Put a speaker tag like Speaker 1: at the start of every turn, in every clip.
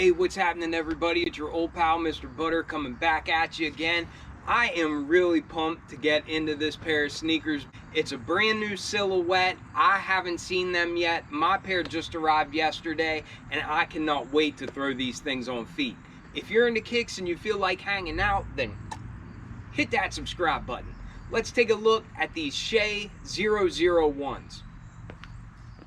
Speaker 1: Hey, what's happening, everybody? It's your old pal, Mr. Butter, coming back at you again. I am really pumped to get into this pair of sneakers. It's a brand new silhouette. I haven't seen them yet. My pair just arrived yesterday, and I cannot wait to throw these things on feet. If you're into kicks and you feel like hanging out, then hit that subscribe button. Let's take a look at these Shai 001s.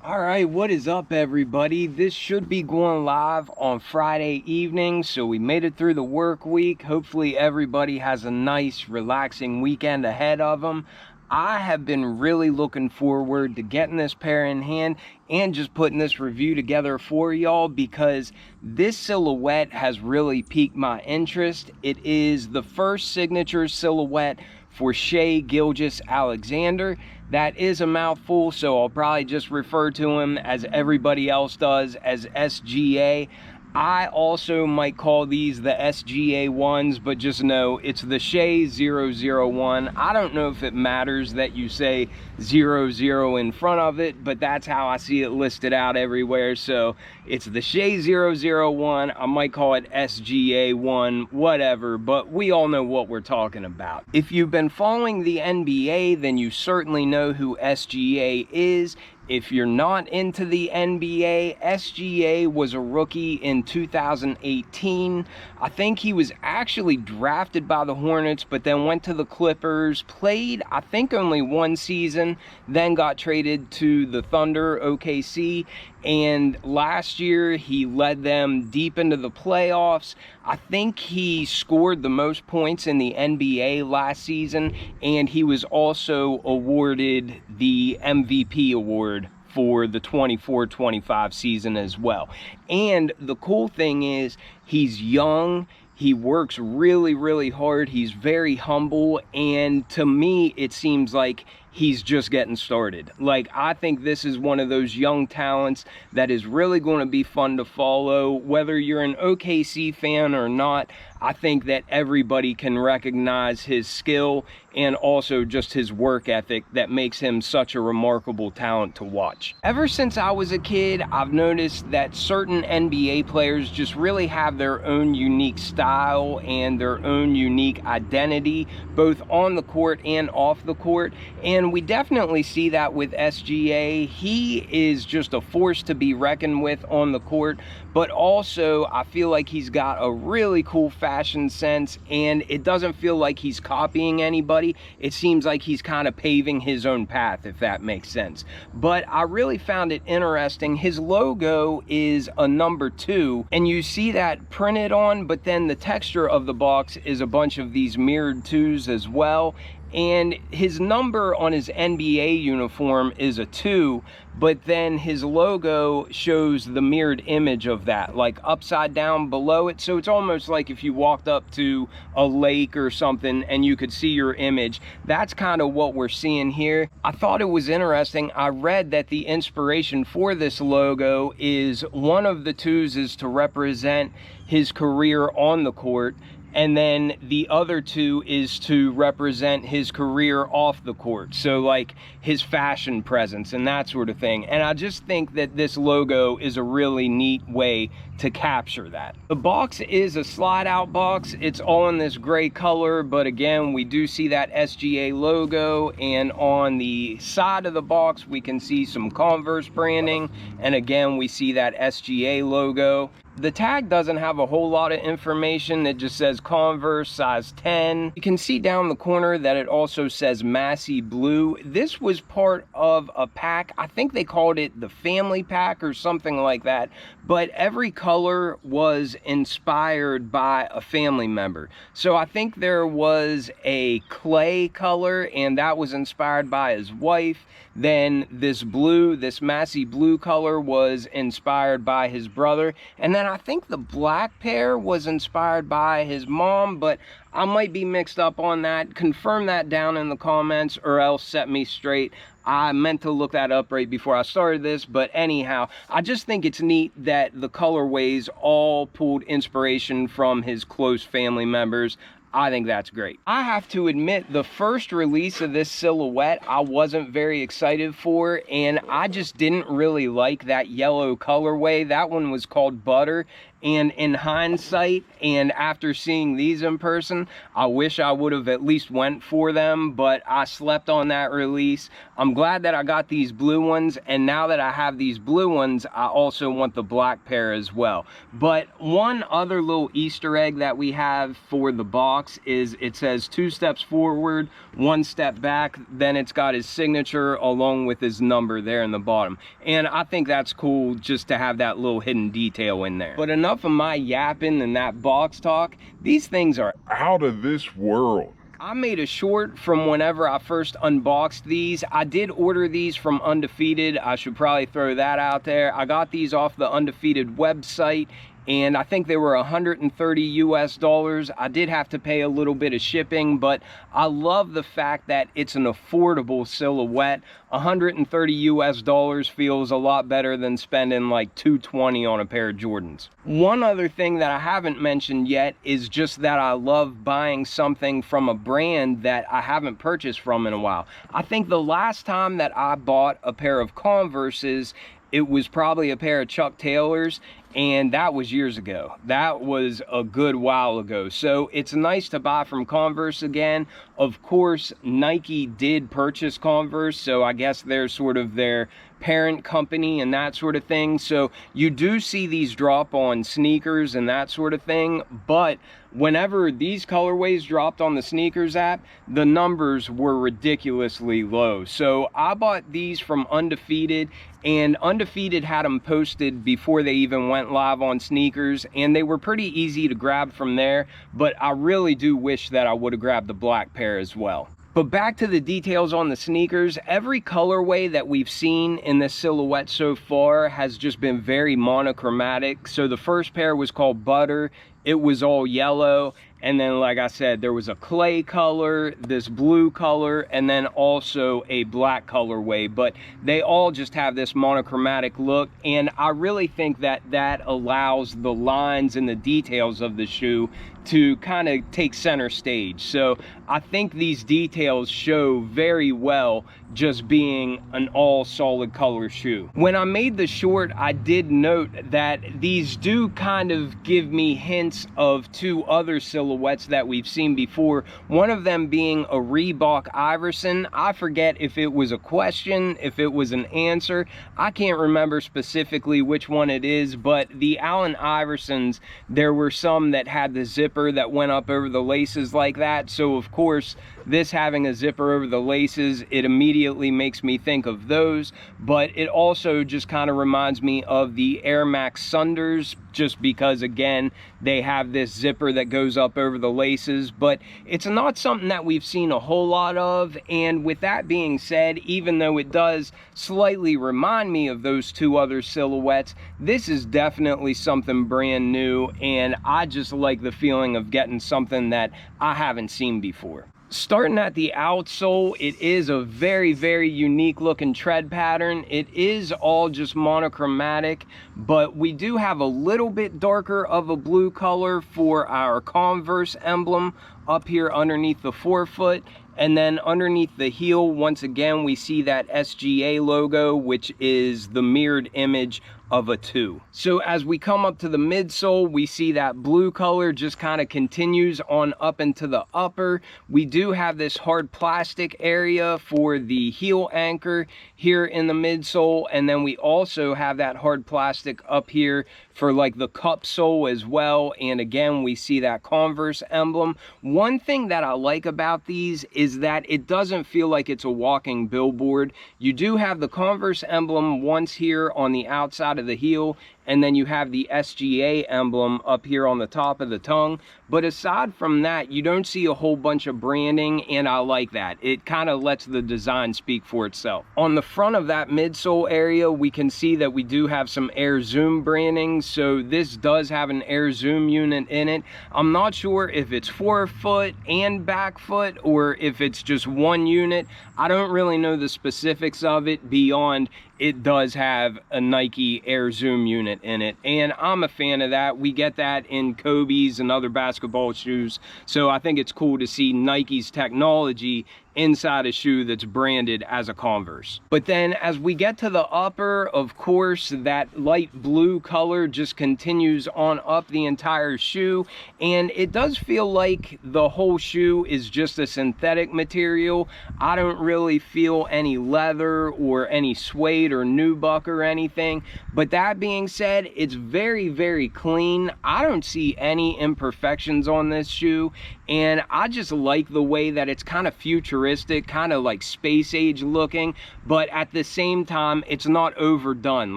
Speaker 1: All right, what is up, everybody? This should be going live on Friday evening, so we made it through the work week. Hopefully everybody has a nice, relaxing weekend ahead of them. I have been really looking forward to getting this pair in hand and just putting this review together for y'all because this silhouette has really piqued my interest. It is the first signature silhouette for Shai Gilgeous-Alexander. That is a mouthful, so I'll probably just refer to him as everybody else does as SGA. I also might call these the SGA ones, but just know it's the Shai 001. I don't know if it matters that you say 00 in front of it, but that's how I see it listed out everywhere. So it's the Shai 001. I might call it SGA 1, whatever, but we all know what we're talking about. If you've been following the NBA, then you certainly know who SGA is. If you're not into the NBA, SGA was a rookie in 2018. I think he was actually drafted by the Hornets, but then went to the Clippers, played, I think, only one season, then got traded to the Thunder, OKC, and last year he led them deep into the playoffs. I think he scored the most points in the NBA last season, and he was also awarded the MVP award for the 24-25 season as well. And the cool thing is he's young, he works really, really hard, he's very humble, and to me it seems like he's just getting started. Like, I think this is one of those young talents that is really going to be fun to follow. Whether you're an OKC fan or not, I think that everybody can recognize his skill and also just his work ethic that makes him such a remarkable talent to watch. Ever since I was a kid, I've noticed that certain NBA players just really have their own unique style and their own unique identity, both on the court and off the court. And we definitely see that with SGA. He is just a force to be reckoned with on the court, but also I feel like he's got a really cool fashion sense, and it doesn't feel like he's copying anybody. It seems like he's kind of paving his own path, if that makes sense. But I really found it interesting. His logo is a number 2, and you see that printed on, but then the texture of the box is a bunch of these mirrored 2s as well. And his number on his NBA uniform is a 2, but then his logo shows the mirrored image of that, like upside down below it. So it's almost like if you walked up to a lake or something and you could see your image. That's kind of what we're seeing here. I thought it was interesting. I read that the inspiration for this logo is one of the 2s is to represent his career on the court, and then the other 2 is to represent his career off the court. So like his fashion presence and that sort of thing. And I just think that this logo is a really neat way to capture that. The box is a slide out box. It's all in this gray color, but again, we do see that SGA logo, and on the side of the box, we can see some Converse branding. And again, we see that SGA logo. The tag doesn't have a whole lot of information. It just says Converse size 10. You can see down the corner that it also says Masi blue. This was part of a pack. I think they called it the family pack or something like that. But every color was inspired by a family member. So I think there was a clay color, and that was inspired by his wife. Then this blue, this Masi blue color, was inspired by his brother. And then I think the black pair was inspired by his mom, but I might be mixed up on that. Confirm that down in the comments or else set me straight. I meant to look that up right before I started this, but anyhow, I just think it's neat that the colorways all pulled inspiration from his close family members. I think that's great. I have to admit, the first release of this silhouette I wasn't very excited for, and I just didn't really like that yellow colorway. That one was called Butter, And in hindsight, and after seeing these in person, I wish I would have at least went for them, but I slept on that release. I'm glad that I got these blue ones, and now that I have these blue ones, I also want the black pair as well. But one other little Easter egg that we have for the box is it says 2 steps forward, 1 step back, then it's got his signature along with his number there in the bottom. And I think that's cool just to have that little hidden detail in there. But enough of my yapping and that box talk. These things are
Speaker 2: out of this world.
Speaker 1: I made a short from whenever I first unboxed these. I did order these from Undefeated. I should probably throw that out there. I got these off the Undefeated website, and I think they were 130 US dollars. I did have to pay a little bit of shipping, but I love the fact that it's an affordable silhouette. 130 US dollars feels a lot better than spending like $220 on a pair of Jordans. One other thing that I haven't mentioned yet is just that I love buying something from a brand that I haven't purchased from in a while. I think the last time that I bought a pair of Converses, it was probably a pair of Chuck Taylors, and that was years ago. That was a good while ago. So it's nice to buy from Converse again. Of course, Nike did purchase Converse, so I guess they're sort of their parent company and that sort of thing. So you do see these drop on sneakers and that sort of thing, but whenever these colorways dropped on the sneakers app, the numbers were ridiculously low. So I bought these from Undefeated, and Undefeated had them posted before they even went live on sneakers, and they were pretty easy to grab from there, but I really do wish that I would have grabbed the black pair as well. But back to the details on the sneakers, every colorway that we've seen in this silhouette so far has just been very monochromatic. So the first pair was called Butter. It was all yellow, and then like I said, there was a clay color, this blue color, and then also a black colorway, but they all just have this monochromatic look, and I really think that that allows the lines and the details of the shoe to kind of take center stage. So I think these details show very well just being an all solid color shoe. When I made the short, I did note that these do kind of give me hints of 2 other silhouettes that we've seen before, one of them being a Reebok Iverson. I forget if it was a question, if it was an answer. I can't remember specifically which one it is, but the Allen Iversons, there were some that had the zipper that went up over the laces like that. So of course, this having a zipper over the laces, it immediately makes me think of those, but it also just kind of reminds me of the Air Max Sunders, just because again, they have this zipper that goes up over the laces, but it's not something that we've seen a whole lot of. And with that being said, even though it does slightly remind me of those 2 other silhouettes, this is definitely something brand new, and I just like the feeling of getting something that I haven't seen before. Starting at the outsole, it is a very, very unique looking tread pattern. It is all just monochromatic, but we do have a little bit darker of a blue color for our Converse emblem up here underneath the forefoot. And then underneath the heel, once again, we see that SGA logo, which is the mirrored image of a 2. So as we come up to the midsole, we see that blue color just kind of continues on up into the upper. We do have this hard plastic area for the heel anchor here in the midsole, and then we also have that hard plastic up here for like the cup sole as well. And again, we see that Converse emblem. One thing that I like about these is that it doesn't feel like it's a walking billboard. You do have the Converse emblem once here on the outside of the heel, and then you have the SGA emblem up here on the top of the tongue. But aside from that, you don't see a whole bunch of branding, and I like that. It kind of lets the design speak for itself. On the front of that midsole area, we can see that we do have some Air Zoom branding, so this does have an Air Zoom unit in it. I'm not sure if it's forefoot and back foot, or if it's just one unit. I don't really know the specifics of it beyond it does have a Nike Air Zoom unit in it, and I'm a fan of that. We get that in Kobe's and other basketball shoes, so I think it's cool to see Nike's technology inside a shoe that's branded as a Converse. But then as we get to the upper, of course, that light blue color just continues on up the entire shoe, and it does feel like the whole shoe is just a synthetic material. I don't really feel any leather or any suede or nubuck or anything. But that being said, it's very, very clean. I don't see any imperfections on this shoe, and I just like the way that it's kind of futuristic, kind of like space age looking, but at the same time it's not overdone.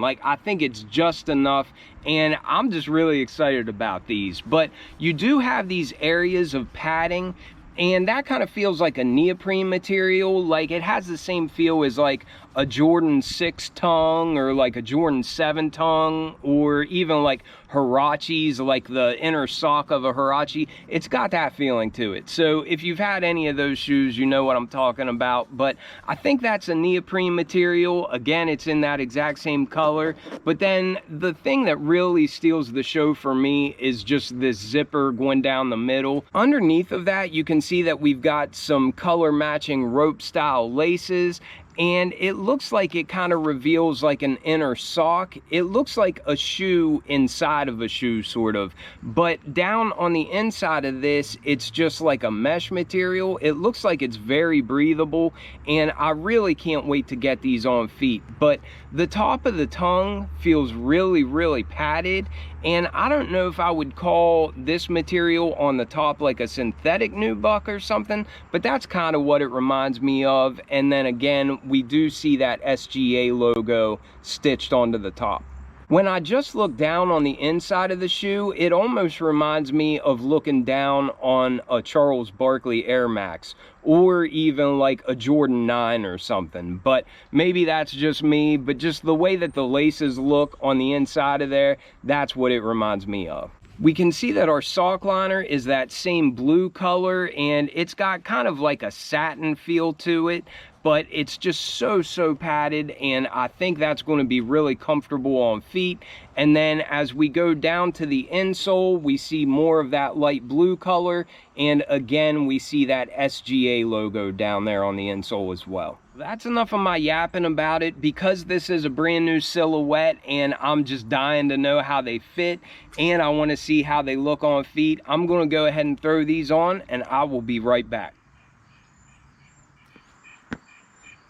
Speaker 1: Like, I think it's just enough, and I'm just really excited about these. But you do have these areas of padding, and that kind of feels like a neoprene material. Like, it has the same feel as like a Jordan 6 tongue or like a Jordan 7 tongue, or even like Huaraches, like the inner sock of a Huarache. It's got that feeling to it. So if you've had any of those shoes, you know what I'm talking about. But I think that's a neoprene material. Again, it's in that exact same color. But then the thing that really steals the show for me is just this zipper going down the middle. Underneath of that, you can see that we've got some color matching rope style laces, and it looks like it kind of reveals like an inner sock. It looks like a shoe inside of a shoe, sort of. But down on the inside of this, it's just like a mesh material. It looks like it's very breathable, and I really can't wait to get these on feet. But the top of the tongue feels really, really padded, and I don't know if I would call this material on the top like a synthetic nubuck or something, but that's kind of what it reminds me of. And then again, we do see that SGA logo stitched onto the top. When I just look down on the inside of the shoe, it almost reminds me of looking down on a Charles Barkley Air Max, or even like a Jordan 9 or something. But maybe that's just me, but just the way that the laces look on the inside of there, that's what it reminds me of. We can see that our sock liner is that same blue color, and it's got kind of like a satin feel to it, but it's just so padded, and I think that's going to be really comfortable on feet. And then as we go down to the insole, we see more of that light blue color, and again we see that SGA logo down there on the insole as well. That's enough of my yapping about it. Because this is a brand new silhouette and I'm just dying to know how they fit, and I want to see how they look on feet, I'm going to go ahead and throw these on, and I will be right back.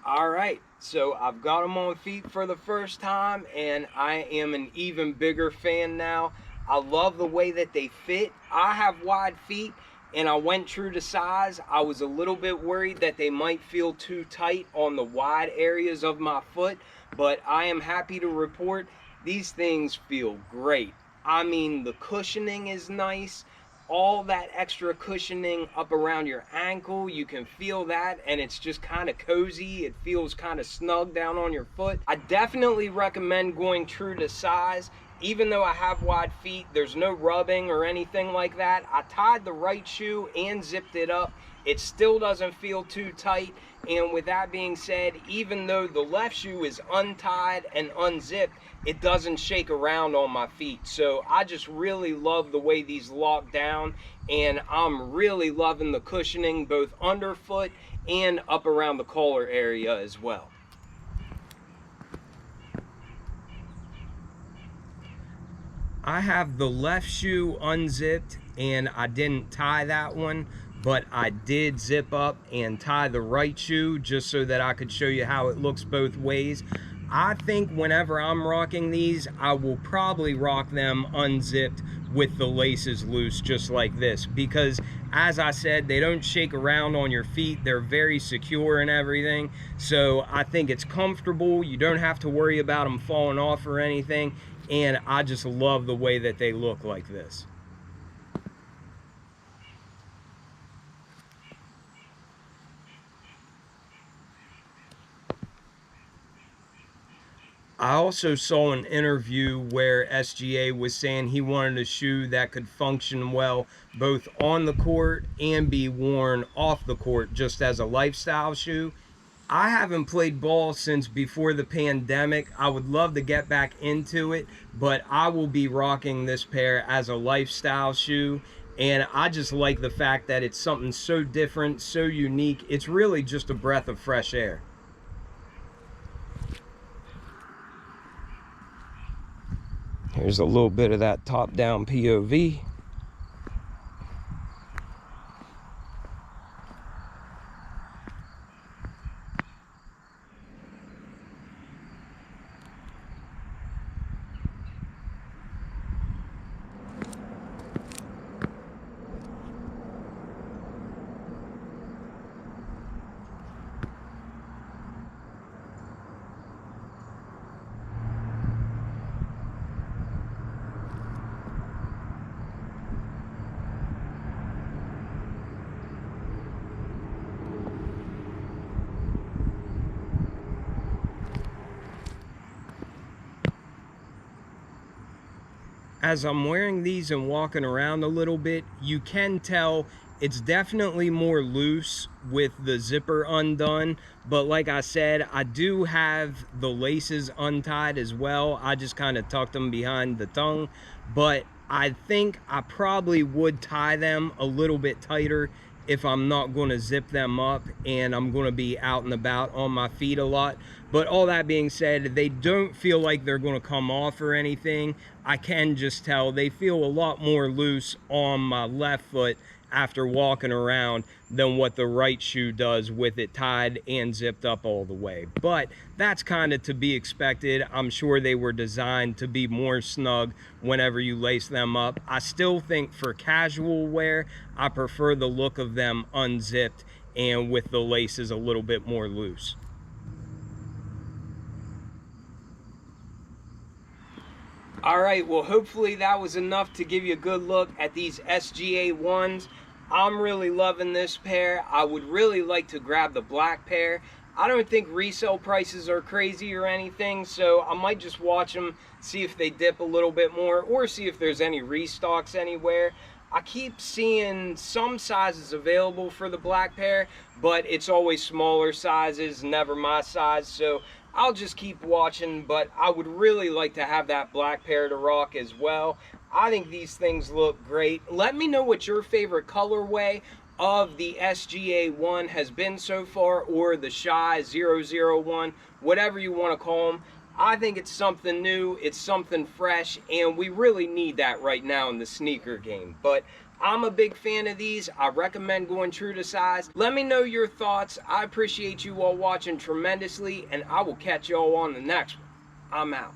Speaker 1: All right, so I've got them on feet for the first time, and I am an even bigger fan now. I love the way that they fit. I have wide feet, and I went true to size. I was a little bit worried that they might feel too tight on the wide areas of my foot, but I am happy to report these things feel great. I mean, the cushioning is nice. All that extra cushioning up around your ankle, you can feel that, and it's just kind of cozy. It feels kind of snug down on your foot. I definitely recommend going true to size. Even though I have wide feet, there's no rubbing or anything like that. I tied the right shoe and zipped it up. It still doesn't feel too tight. And with that being said, even though the left shoe is untied and unzipped, it doesn't shake around on my feet. So I just really love the way these lock down, and I'm really loving the cushioning both underfoot and up around the collar area as well. I have the left shoe unzipped, and I didn't tie that one, but I did zip up and tie the right shoe just so that I could show you how it looks both ways. I think whenever I'm rocking these, I will probably rock them unzipped with the laces loose, just like this, because as I said, they don't shake around on your feet. They're very secure and everything, so I think it's comfortable. You don't have to worry about them falling off or anything, and I just love the way that they look like this. I also saw an interview where SGA was saying he wanted a shoe that could function well both on the court and be worn off the court just as a lifestyle shoe. I haven't played ball since before the pandemic. I would love to get back into it, but I will be rocking this pair as a lifestyle shoe. And I just like the fact that it's something so different, so unique. It's really just a breath of fresh air. Here's a little bit of that top-down POV. As I'm wearing these and walking around a little bit, you can tell it's definitely more loose with the zipper undone. But like I said, I do have the laces untied as well. I just kind of tucked them behind the tongue. But I think I probably would tie them a little bit tighter if I'm not going to zip them up and I'm going to be out and about on my feet a lot. But all that being said, they don't feel like they're going to come off or anything. I can just tell they feel a lot more loose on my left foot after walking around than what the right shoe does with it tied and zipped up all the way. But that's kind of to be expected. I'm sure they were designed to be more snug whenever you lace them up. I still think for casual wear, I prefer the look of them unzipped and with the laces a little bit more loose. All right, well, hopefully that was enough to give you a good look at these SGA ones. I'm really loving this pair. I would really like to grab the black pair. I don't think resale prices are crazy or anything, so I might just watch them, see if they dip a little bit more, or see if there's any restocks anywhere. I keep seeing some sizes available for the black pair, but it's always smaller sizes, never my size, so I'll just keep watching. But I would really like to have that black pair to rock as well. I think these things look great. Let me know what your favorite colorway of the SGA one has been so far, or the Shai 001, whatever you want to call them. I think it's something new, it's something fresh, and we really need that right now in the sneaker game. But I'm a big fan of these. I recommend going true to size. Let me know your thoughts. I appreciate you all watching tremendously, and I will catch you all on the next one. I'm out.